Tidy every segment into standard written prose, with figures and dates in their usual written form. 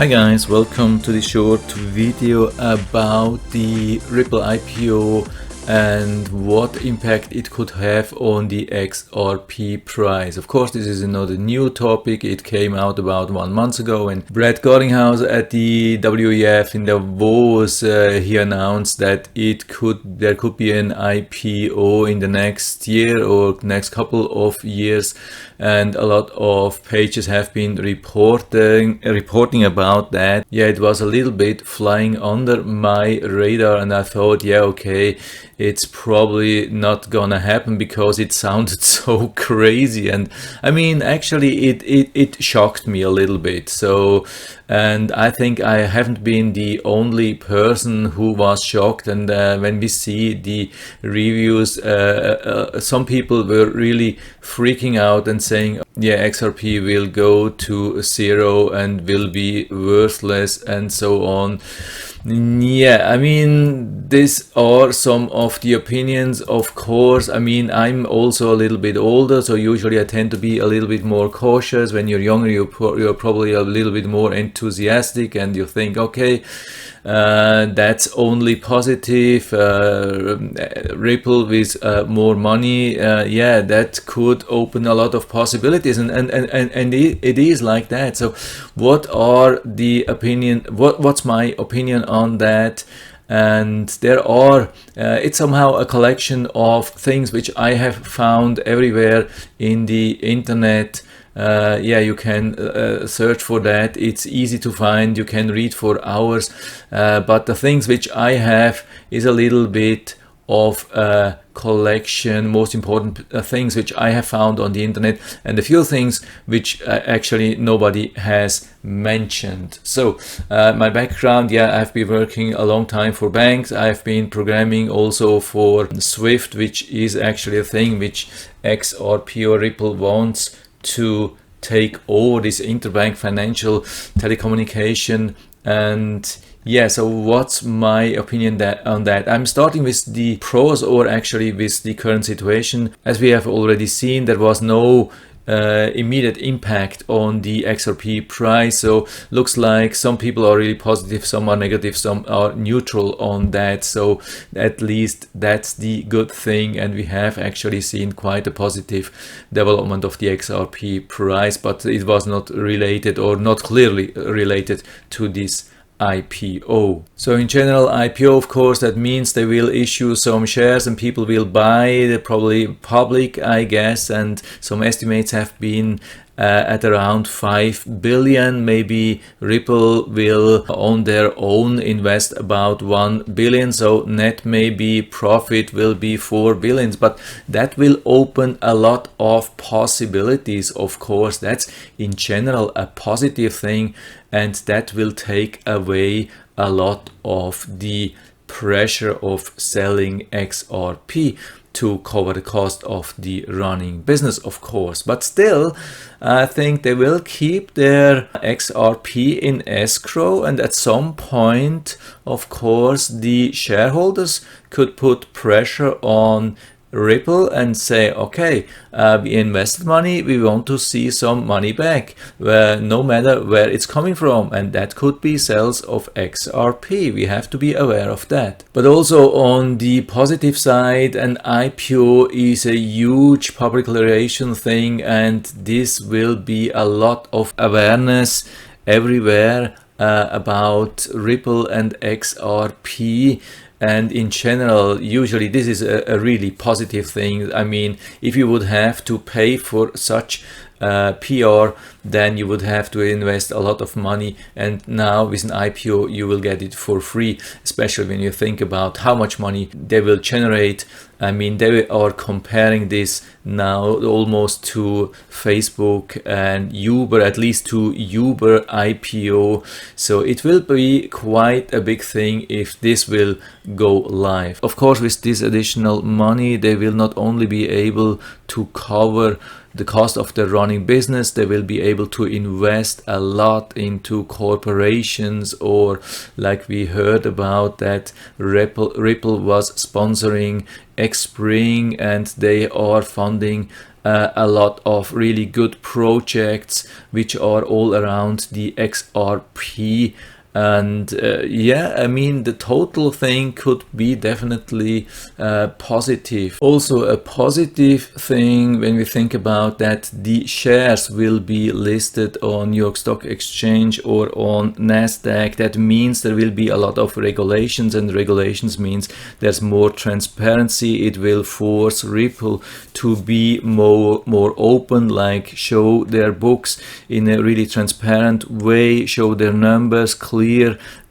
Hi guys, welcome to the short video about the Ripple IPO and what impact it could have on the XRP price. Of course, this is not a new topic. It came out about 1 month ago, and Brad Garlinghouse at the WEF in Davos, he announced that there could be an IPO in the next year or next couple of years, and a lot of pages have been reporting about that. Yeah, it was a little bit flying under my radar, and I thought, yeah, okay, it's probably not gonna happen because it sounded so crazy. And I mean, actually it shocked me a little bit. So, and I think I haven't been the only person who was shocked. And when we see the reviews, some people were really freaking out and saying, yeah, XRP will go to zero and will be worthless and so on. Yeah, I mean, these are some of the opinions, of course. I mean, I'm also a little bit older, so usually I tend to be a little bit more cautious. When you're younger, you're probably a little bit more enthusiastic and you think, okay, that's only positive. Ripple with more money, yeah, that could open a lot of possibilities, and it is like that. So what's my opinion on that? And there are it's somehow a collection of things which I have found everywhere in the internet. Yeah, you can search for that. It's easy to find. You can read for hours. But the things which I have is a little bit of a collection, most important things which I have found on the internet, and a few things which actually nobody has mentioned. So my background, yeah, I've been working a long time for banks. I've been programming also for Swift, which is actually a thing which XRP or Ripple wants to take over, this interbank financial telecommunication. And yeah, so what's my opinion on that? I'm starting with the pros, or actually with the current situation. As we have already seen, there was no immediate impact on the XRP price. So looks like some people are really positive, some are negative, some are neutral on that. So at least that's the good thing, and we have actually seen quite a positive development of the XRP price, but it was not related, or not clearly related, to this IPO. So in general, IPO, of course, that means they will issue some shares and people will buy. They're probably public, I guess, and some estimates have been at around 5 billion. Maybe Ripple will on their own invest about 1 billion, so net maybe profit will be 4 billions, but that will open a lot of possibilities. Of course, that's in general a positive thing, and that will take away a lot of the pressure of selling XRP to cover the cost of the running business, of course. But still, I think they will keep their XRP in escrow, and at some point, of course, the shareholders could put pressure on Ripple and say, okay, we invested money, we want to see some money back, no matter where it's coming from, and that could be sales of XRP. We have to be aware of that. But also on the positive side, an IPO is a huge public relation thing, and this will be a lot of awareness everywhere about Ripple and XRP. And in general, usually this is a really positive thing. I mean, if you would have to pay for such PR, then you would have to invest a lot of money, and now with an IPO you will get it for free, especially when you think about how much money they will generate. I mean, they are comparing this now almost to Facebook and Uber, at least to Uber IPO. So it will be quite a big thing if this will go live. Of course, with this additional money, they will not only be able to cover the cost of their running business, they will be able to invest a lot into corporations, or like we heard about that Ripple was sponsoring Xspring, and they are funding a lot of really good projects which are all around the XRP. And yeah, I mean, the total thing could be definitely positive. Also, a positive thing when we think about that, the shares will be listed on New York Stock Exchange or on NASDAQ. That means there will be a lot of regulations, and regulations means there's more transparency. It will force Ripple to be more open, like show their books in a really transparent way, show their numbers clear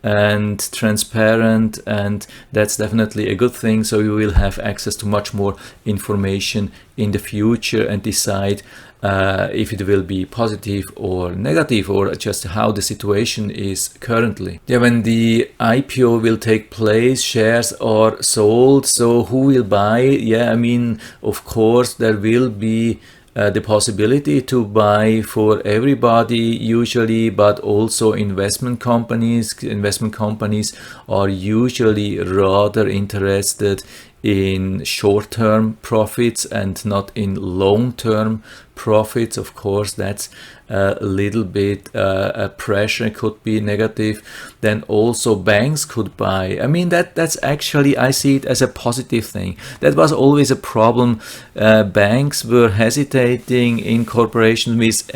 and transparent, and that's definitely a good thing. So you will have access to much more information in the future and decide if it will be positive or negative, or just how the situation is currently. Yeah, when the IPO will take place, shares are sold. So who will buy? Yeah, I mean, of course, there will be the possibility to buy for everybody usually, but also investment companies. Investment companies are usually rather interested in short-term profits and not in long-term profits. Of course, that's a little bit a pressure, could be negative. Then also banks could buy. I mean, that's actually, I see it as a positive thing. That was always a problem. Banks were hesitating in cooperation with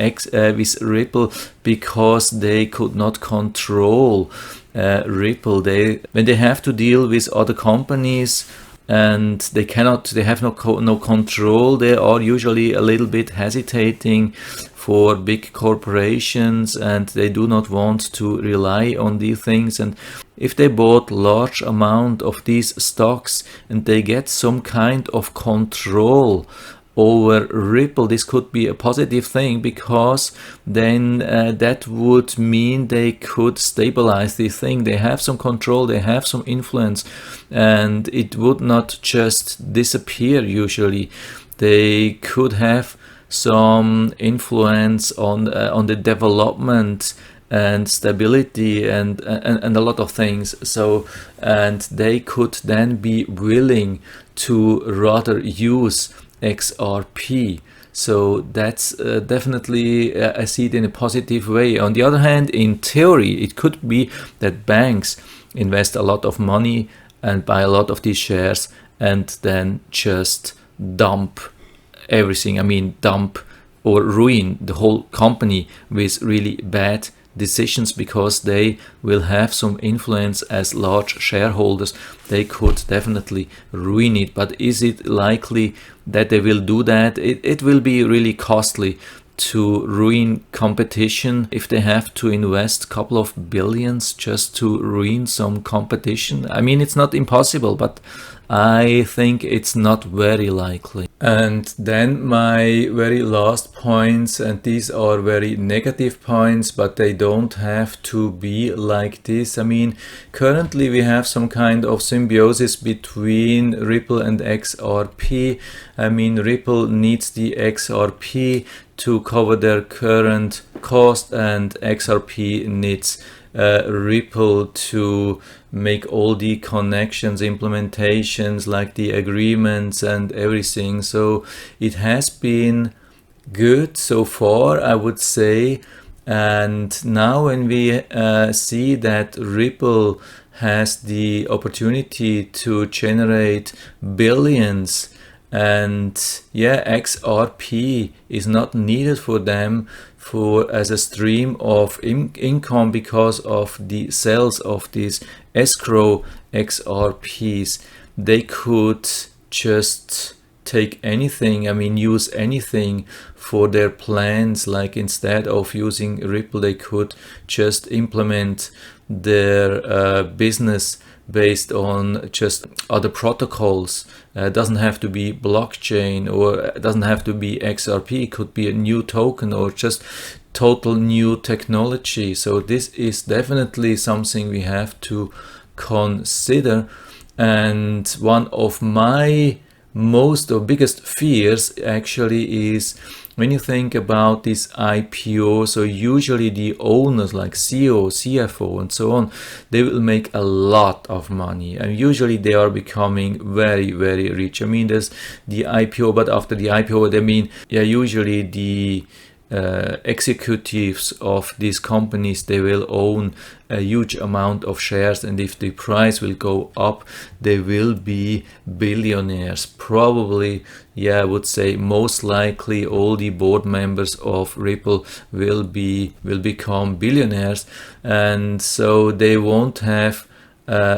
Ripple because they could not control Ripple. When they have to deal with other companies and they have no control, they are usually a little bit hesitating for big corporations, and they do not want to rely on these things. And if they bought large amount of these stocks and they get some kind of control over Ripple, this could be a positive thing, because then that would mean they could stabilize this thing. They have some control, they have some influence, and it would not just disappear. Usually they could have some influence on the development and stability and a lot of things. So, and they could then be willing to rather use XRP. So that's definitely, I see it in a positive way. On the other hand, in theory, it could be that banks invest a lot of money and buy a lot of these shares and then just dump everything. I mean, dump or ruin the whole company with really bad decisions, because they will have some influence as large shareholders. They could definitely ruin it. But is it likely that they will do that? It will be really costly to ruin competition if they have to invest a couple of billions just to ruin some competition. I mean, it's not impossible, but I think it's not very likely. And then my very last points, and these are very negative points, but they don't have to be like this. I mean, currently we have some kind of symbiosis between Ripple and XRP. I mean, Ripple needs the XRP to cover their current cost, and XRP needs Ripple to make all the connections, implementations, like the agreements and everything. So it has been good so far, I would say. And now when we see that Ripple has the opportunity to generate billions, and yeah, XRP is not needed for them as a stream of income because of the sales of these escrow XRPs. They could just take anything, I mean, use anything for their plans. Like, instead of using Ripple, they could just implement their business based on just other protocols. Doesn't have to be blockchain, or doesn't have to be XRP. It could be a new token or just total new technology. So this is definitely something we have to consider. And one of my most or biggest fears actually is when you think about this IPO, so usually the owners like CEO, CFO and so on, they will make a lot of money, and usually they are becoming very, very rich. I mean, there's the IPO, but after the IPO, I mean, yeah, usually the executives of these companies, they will own a huge amount of shares, and if the price will go up, they will be billionaires. Probably, yeah, I would say most likely all the board members of Ripple will become billionaires, and so they won't have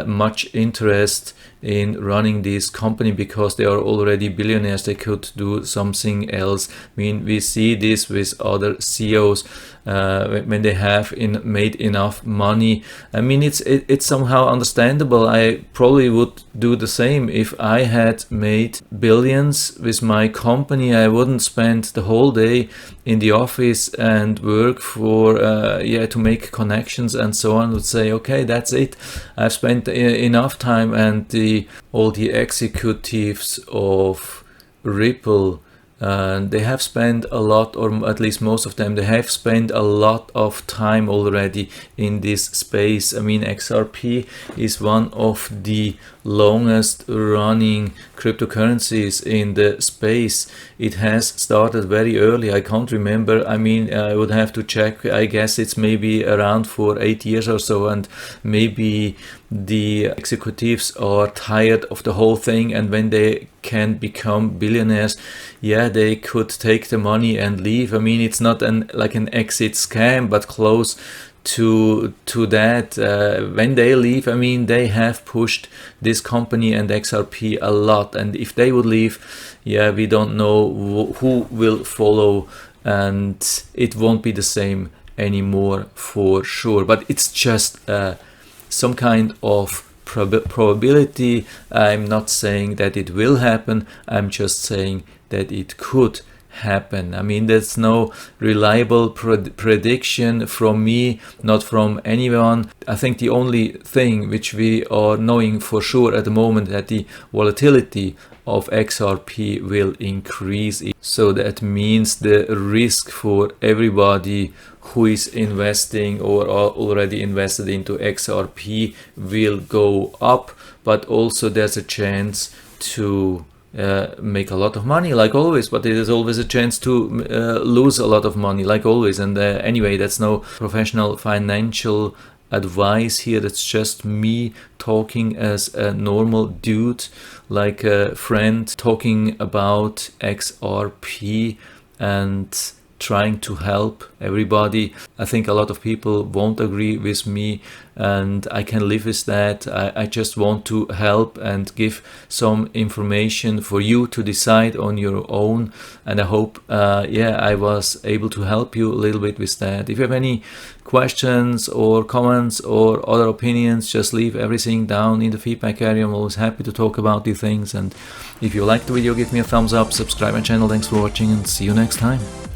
much interest in running this company because they are already billionaires. They could do something else. I mean, we see this with other CEOs when they have made enough money. I mean, it's somehow understandable. I probably would do the same if I had made billions with my company. I wouldn't spend the whole day in the office and work for to make connections and so on. I would say, okay, that's it. I've spent enough time, and all the executives of Ripple, they have spent a lot, or at least most of them, they have spent a lot of time already in this space. I mean, XRP is one of the longest running cryptocurrencies in the space. It has started very early. I can't remember. I mean, I would have to check. I guess it's maybe around for 8 years or so, and maybe the executives are tired of the whole thing, and when they can become billionaires, yeah, they could take the money and leave. I mean, it's not like an exit scam, but close to that. When they leave, I mean, they have pushed this company and XRP a lot, and if they would leave, yeah, we don't know who will follow, and it won't be the same anymore for sure. But it's just some kind of probability. I'm not saying that it will happen, I'm just saying that it could happen. I mean, there's no reliable prediction from me, not from anyone. I think the only thing which we are knowing for sure at the moment, that the volatility of XRP will increase. So that means the risk for everybody who is investing or are already invested into XRP will go up, but also there's a chance to make a lot of money like always, but there's always a chance to lose a lot of money like always. And anyway, that's no professional financial advice here. That's just me talking as a normal dude, like a friend talking about XRP and trying to help everybody. I think a lot of people won't agree with me, and I can live with that. I just want to help and give some information for you to decide on your own, and I hope I was able to help you a little bit with that. If you have any questions or comments or other opinions, just leave everything down in the feedback area. I'm always happy to talk about these things, and if you liked the video, give me a thumbs up, subscribe my channel. Thanks for watching, and see you next time.